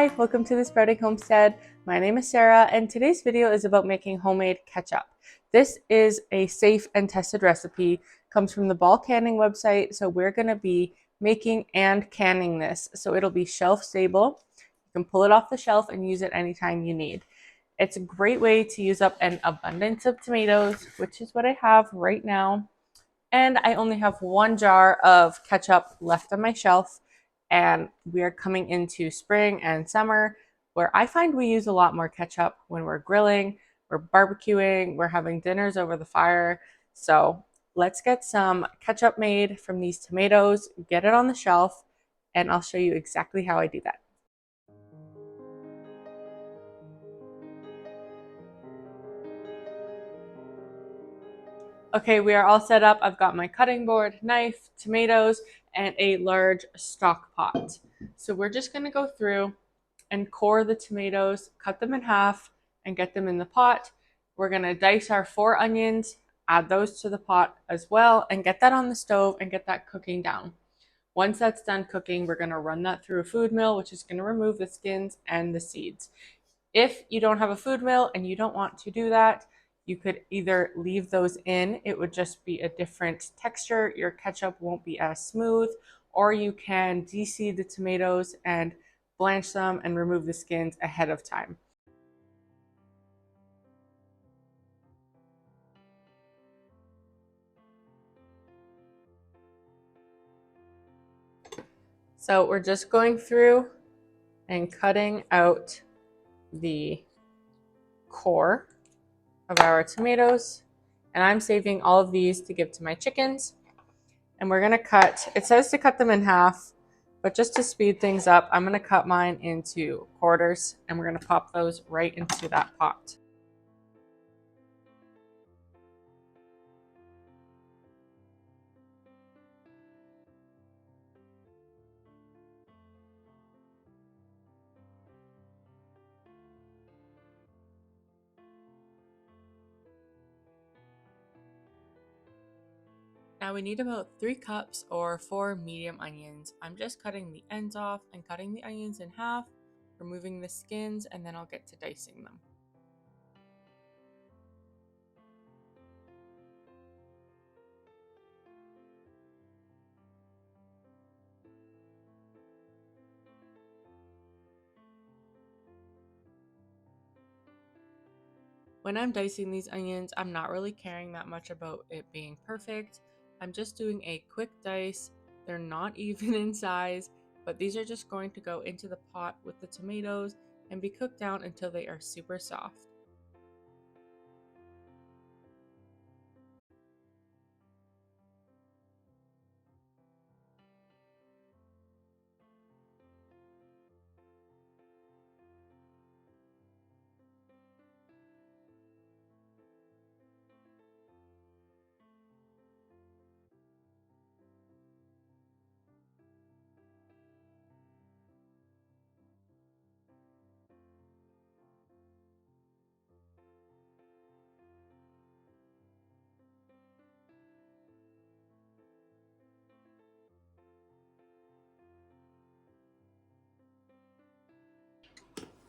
Hi, welcome to the Sprouting Homestead. My name is Sarah and today's video is about making homemade ketchup. This is a safe and tested recipe, comes from the Ball Canning website, so we're going to be making and canning this. So it'll be shelf stable. You can pull it off the shelf and use it anytime you need. It's a great way to use up an abundance of tomatoes, which is what I have right now. And I only have 1 jar of ketchup left on my shelf. And we are coming into spring and summer where I find we use a lot more ketchup when we're grilling, we're barbecuing, we're having dinners over the fire. So let's get some ketchup made from these tomatoes, get it on the shelf, and I'll show you exactly how I do that. Okay, we are all set up. I've got my cutting board, knife, tomatoes, and a large stock pot. So we're just gonna go through and core the tomatoes, cut them in half, and get them in the pot. We're gonna dice our 4 onions, add those to the pot as well, and get that on the stove and get that cooking down. Once that's done cooking, we're gonna run that through a food mill, which is gonna remove the skins and the seeds. If you don't have a food mill and you don't want to do that, you could either leave those in, it would just be a different texture, your ketchup won't be as smooth, or you can de-seed the tomatoes and blanch them and remove the skins ahead of time. So we're just going through and cutting out the core of our tomatoes, and I'm saving all of these to give to my chickens. And we're gonna cut, it says to cut them in half, but just to speed things up, I'm gonna cut mine into quarters and we're gonna pop those right into that pot. Now we need about 3 cups or 4 medium onions. I'm just cutting the ends off and cutting the onions in half, removing the skins, and then I'll get to dicing them. When I'm dicing these onions, I'm not really caring that much about it being perfect. I'm just doing a quick dice. They're not even in size, but these are just going to go into the pot with the tomatoes and be cooked down until they are super soft.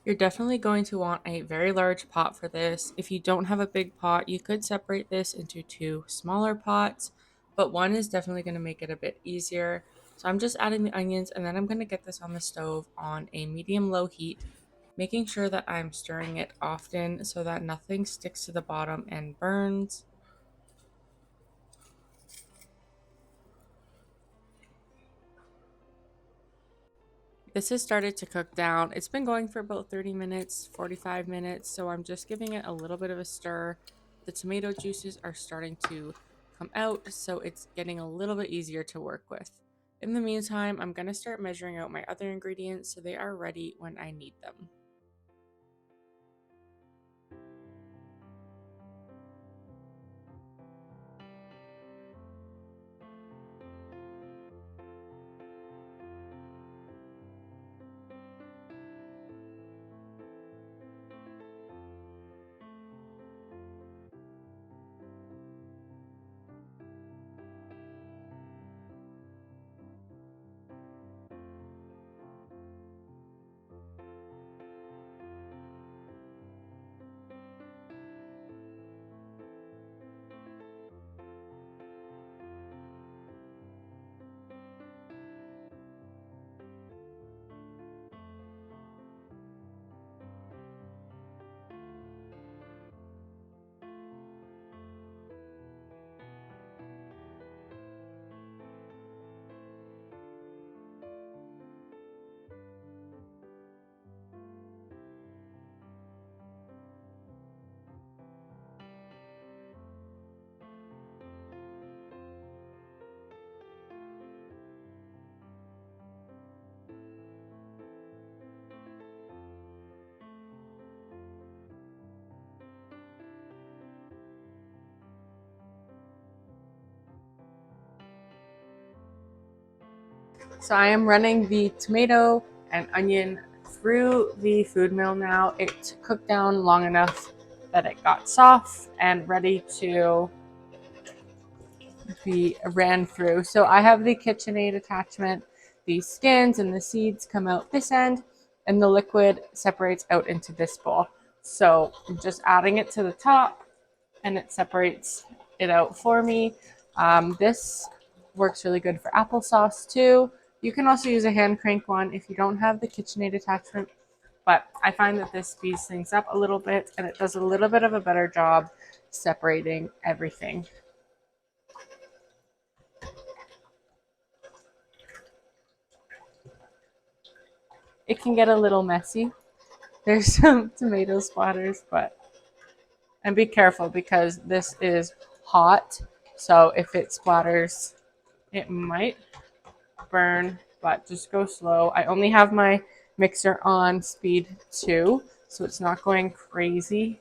You're definitely going to want a very large pot for this. If you don't have a big pot, you could separate this into 2 smaller pots, but one is definitely going to make it a bit easier. So I'm just adding the onions and then I'm going to get this on the stove on a medium-low heat, making sure that I'm stirring it often so that nothing sticks to the bottom and burns. This has started to cook down. It's been going for about 30 minutes, 45 minutes, so I'm just giving it a little bit of a stir. The tomato juices are starting to come out, so it's getting a little bit easier to work with. In the meantime, I'm going to start measuring out my other ingredients so they are ready when I need them. So I am running the tomato and onion through the food mill now. It cooked down long enough that it got soft and ready to be ran through. So I have the KitchenAid attachment. The skins and the seeds come out this end, and the liquid separates out into this bowl. So I'm just adding it to the top, and it separates it out for me. This works really good for applesauce too. You can also use a hand crank one if you don't have the KitchenAid attachment, but I find that this speeds things up a little bit and it does a little bit of a better job separating everything. It can get a little messy. There's some tomato splatters, and be careful because this is hot. So if it splatters, it might burn, but just go slow. I only have my mixer on speed 2, so it's not going crazy.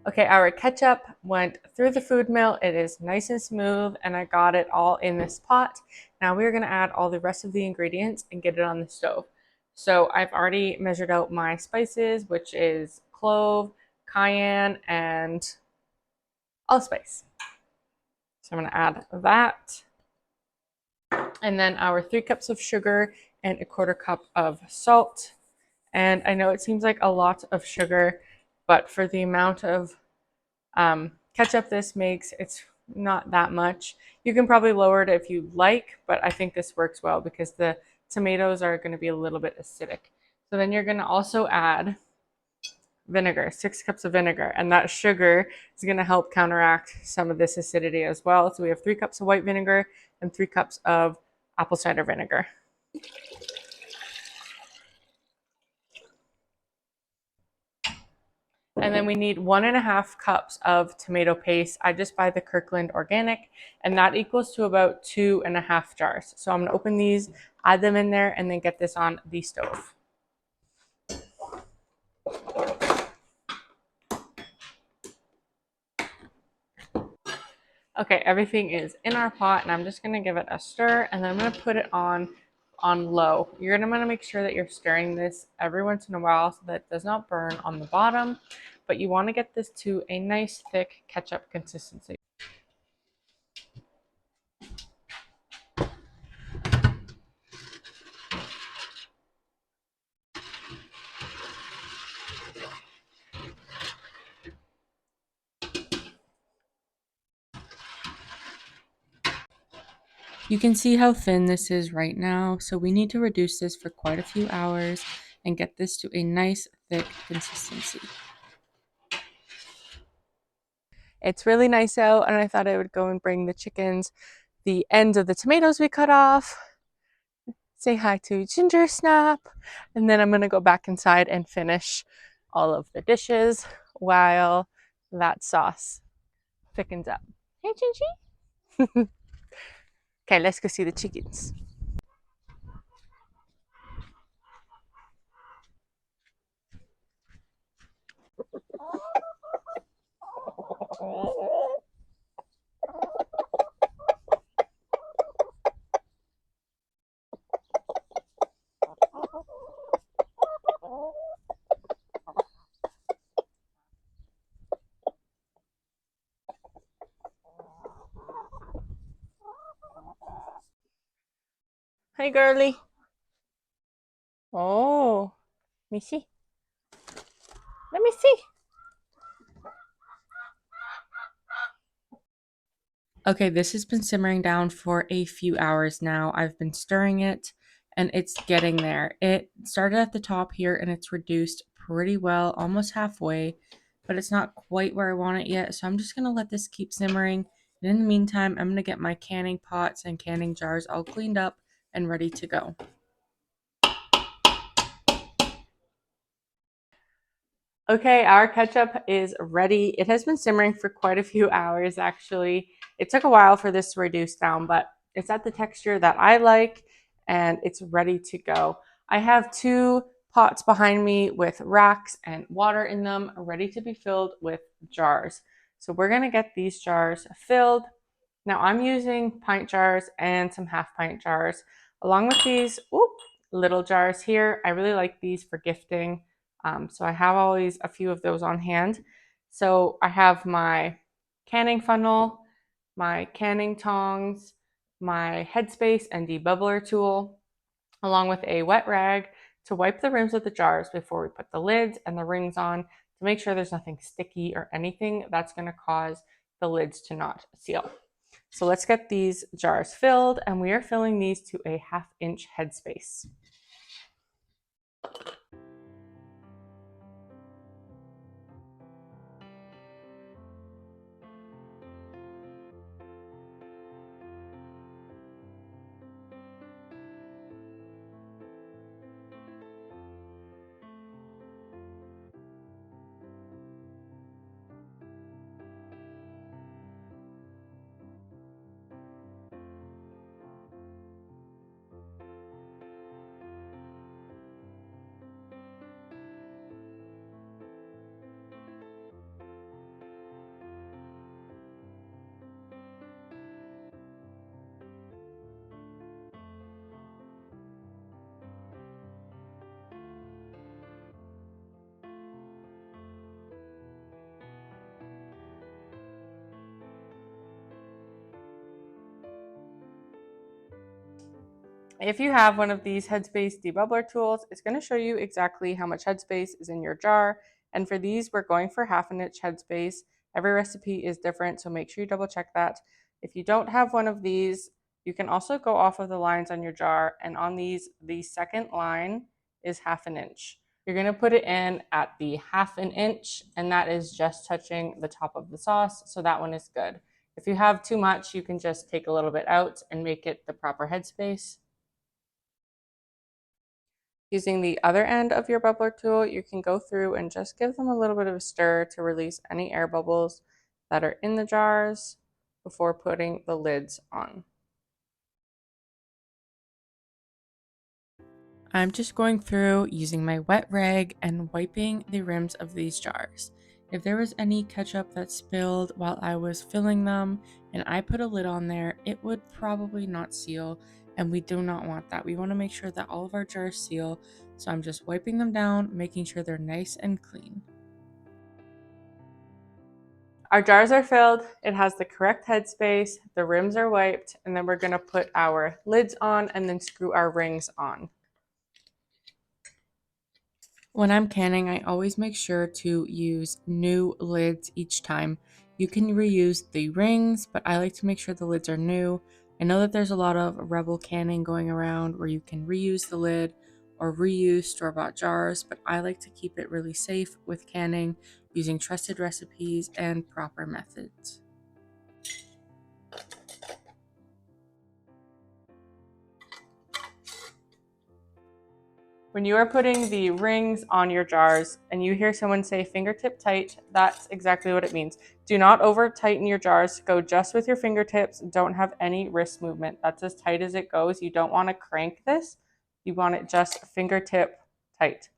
Okay, our ketchup went through the food mill. It is nice and smooth, and I got it all in this pot. Now we're gonna add all the rest of the ingredients and get it on the stove. So I've already measured out my spices, which is clove, cayenne, and allspice. So I'm gonna add that. And then our 3 cups of sugar and a 1/4 cup of salt. And I know it seems like a lot of sugar, but for the amount of ketchup this makes, it's not that much. You can probably lower it if you like, but I think this works well because the tomatoes are going to be a little bit acidic. So then you're going to also add vinegar, 6 cups of vinegar, and that sugar is going to help counteract some of this acidity as well. So we have 3 cups of white vinegar and 3 cups of apple cider vinegar. And then we need 1.5 cups of tomato paste. I just buy the Kirkland organic, and that equals to about 2.5 jars. So I'm gonna open these, add them in there, and then get this on the stove. Okay, everything is in our pot, and I'm just gonna give it a stir, and then I'm gonna put it on low. You're gonna wanna make sure that you're stirring this every once in a while so that it does not burn on the bottom, but you wanna get this to a nice thick ketchup consistency. You can see how thin this is right now, so we need to reduce this for quite a few hours and get this to a nice thick consistency. It's really nice out, and I thought I would go and bring the chickens the ends of the tomatoes we cut off, say hi to Ginger Snap, and then I'm gonna go back inside and finish all of the dishes while that sauce thickens up. Hey, Gingy. Okay, let's go see the chickens. Hi, girly. Oh, let me see. Let me see. Okay, this has been simmering down for a few hours now. I've been stirring it and it's getting there. It started at the top here and it's reduced pretty well, almost halfway, but it's not quite where I want it yet. So I'm just going to let this keep simmering. And in the meantime, I'm going to get my canning pots and canning jars all cleaned up and ready to go. Okay, our ketchup is ready. It has been simmering for quite a few hours, actually. It took a while for this to reduce down, but it's at the texture that I like, and it's ready to go. I have 2 pots behind me with racks and water in them, ready to be filled with jars. So we're gonna get these jars filled. Now I'm using pint jars and some half pint jars, along with these little jars here. I really like these for gifting. So I have always a few of those on hand. So I have my canning funnel, my canning tongs, my headspace and debubbler tool, along with a wet rag to wipe the rims of the jars before we put the lids and the rings on to make sure there's nothing sticky or anything that's going to cause the lids to not seal. So let's get these jars filled, and we are filling these to a 1/2 inch headspace. If you have one of these headspace debubbler tools, it's going to show you exactly how much headspace is in your jar. And for these, we're going for 1/2 inch headspace. Every recipe is different, so make sure you double check that. If you don't have one of these, you can also go off of the lines on your jar. And on these, the second line is 1/2 inch. You're going to put it in at the 1/2 inch, and that is just touching the top of the sauce. So that one is good. If you have too much, you can just take a little bit out and make it the proper headspace. Using the other end of your bubbler tool, you can go through and just give them a little bit of a stir to release any air bubbles that are in the jars before putting the lids on. I'm just going through using my wet rag and wiping the rims of these jars. If there was any ketchup that spilled while I was filling them and I put a lid on there, it would probably not seal, and we do not want that. We want to make sure that all of our jars seal, so I'm just wiping them down, making sure they're nice and clean. Our jars are filled, it has the correct headspace, the rims are wiped, and then we're gonna put our lids on and then screw our rings on. When I'm canning, I always make sure to use new lids each time. You can reuse the rings, but I like to make sure the lids are new. I know that there's a lot of rebel canning going around where you can reuse the lid or reuse store-bought jars, but I like to keep it really safe with canning using trusted recipes and proper methods. When you are putting the rings on your jars and you hear someone say fingertip tight, that's exactly what it means. Do not over tighten your jars. Go just with your fingertips. Don't have any wrist movement. That's as tight as it goes. You don't want to crank this. You want it just fingertip tight.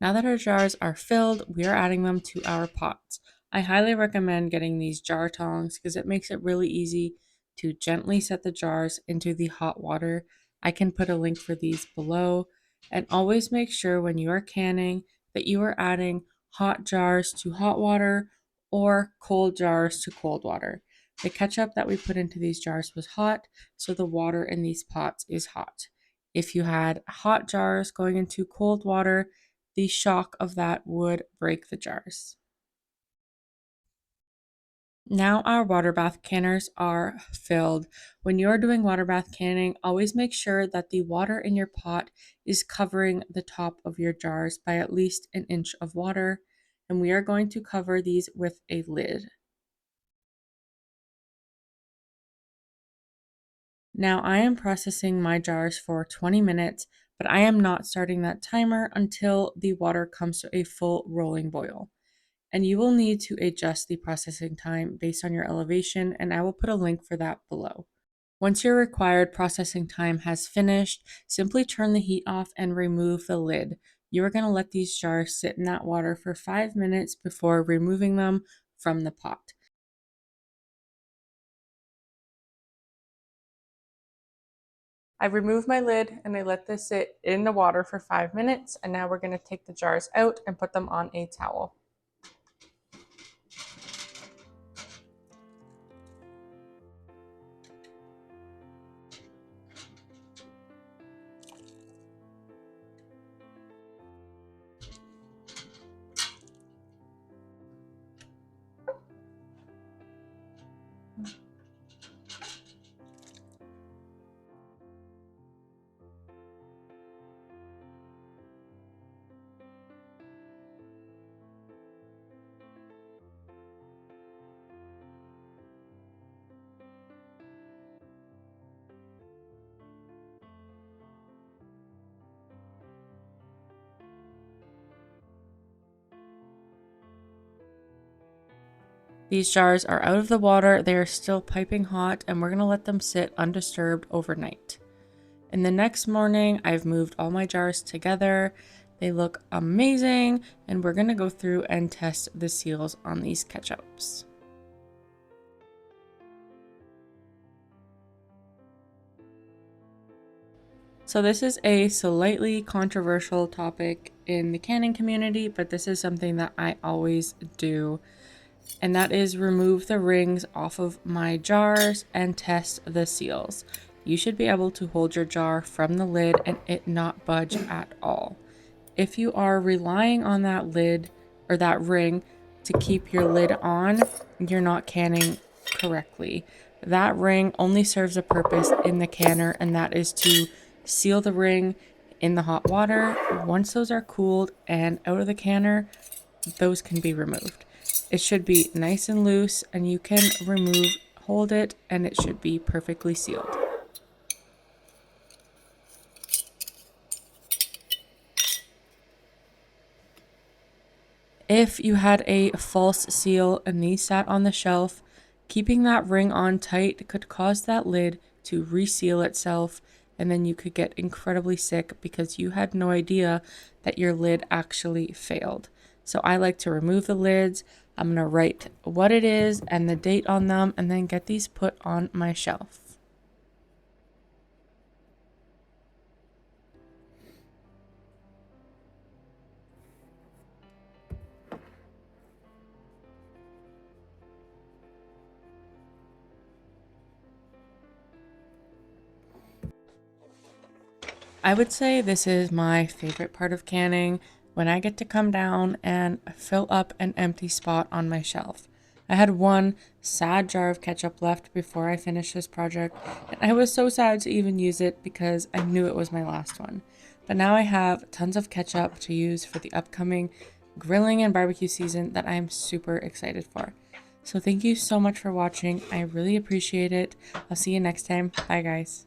Now that our jars are filled, we are adding them to our pots. I highly recommend getting these jar tongs because it makes it really easy to gently set the jars into the hot water. I can put a link for these below. And always make sure when you are canning that you are adding hot jars to hot water or cold jars to cold water. The ketchup that we put into these jars was hot, so the water in these pots is hot. If you had hot jars going into cold water, the shock of that would break the jars. Now our water bath canners are filled. When you're doing water bath canning, always make sure that the water in your pot is covering the top of your jars by at least an inch of water. And we are going to cover these with a lid. Now I am processing my jars for 20 minutes, but I am not starting that timer until the water comes to a full rolling boil. And you will need to adjust the processing time based on your elevation, and I will put a link for that below. Once your required processing time has finished, simply turn the heat off and remove the lid. You are going to let these jars sit in that water for 5 minutes before removing them from the pot. I removed my lid and I let this sit in the water for 5 minutes, and now we're going to take the jars out and put them on a towel. These jars are out of the water, they are still piping hot, and we're going to let them sit undisturbed overnight. And the next morning, I've moved all my jars together. They look amazing, and we're going to go through and test the seals on these ketchups. So this is a slightly controversial topic in the canning community, but this is something that I always do. And that is remove the rings off of my jars and test the seals. You should be able to hold your jar from the lid and it not budge at all. If you are relying on that lid or that ring to keep your lid on, you're not canning correctly. That ring only serves a purpose in the canner, and that is to seal the ring in the hot water. Once those are cooled and out of the canner, those can be removed. It should be nice and loose, and you can hold it, and it should be perfectly sealed. If you had a false seal and these sat on the shelf, keeping that ring on tight could cause that lid to reseal itself, and then you could get incredibly sick because you had no idea that your lid actually failed. So I like to remove the lids. I'm going to write what it is and the date on them, and then get these put on my shelf. I would say this is my favorite part of canning, when I get to come down and fill up an empty spot on my shelf. I had one sad jar of ketchup left before I finished this project, and I was so sad to even use it because I knew it was my last one. But now I have tons of ketchup to use for the upcoming grilling and barbecue season that I am super excited for. So thank you so much for watching. I really appreciate it. I'll see you next time. Bye guys.